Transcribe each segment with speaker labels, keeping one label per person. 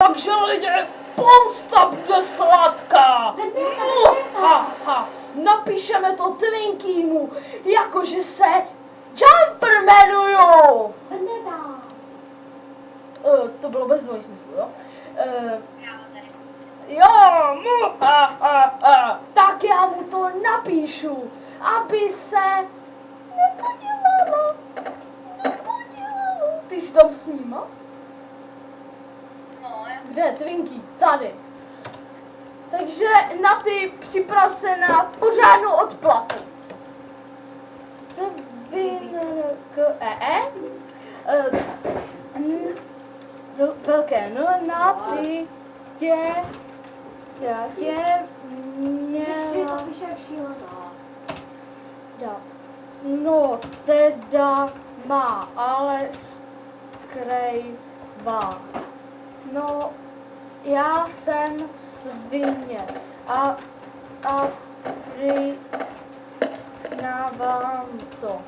Speaker 1: Takže lidi, pomsta bude sladká. Napíšeme to Twinkiemu, jakože se Jumper jmenujou. To bylo bez dvojsmyslu, jo? Tak já mu to napíšu, aby se nepodělalo. Ty jsi tam s ním? Kde je Twinky? Tady. Takže na ty připrav se na pořádnou odplatu. Velké N na ty tě měla. No teda má, ale skrývá. No, já jsem svině a přiznávám to.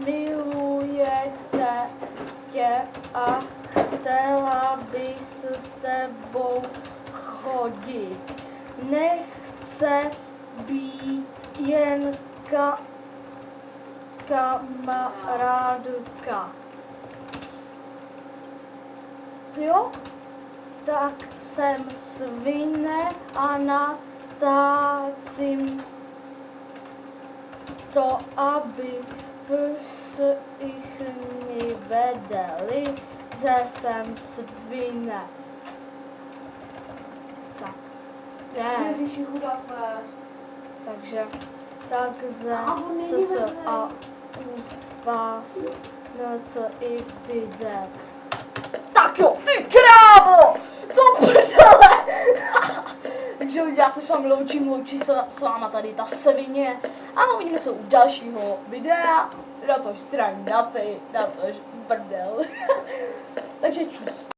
Speaker 1: Milujete tě a chtěla by s tebou chodit. Nechce být jen kamarádka. Jo? Tak jsem svině a natácím to, aby všichni věděli, že jsem svině. Tak.
Speaker 2: Ježiši, chudák pes.
Speaker 1: Takže co se a už vás něco i vidět. Tak jo, ty krávo! Do prdele! Takže lidi, já se s vámi loučí se s váma tady ta svině. A uvidíme se u dalšího videa. Na tož sraň, na tož brdel. Takže čus.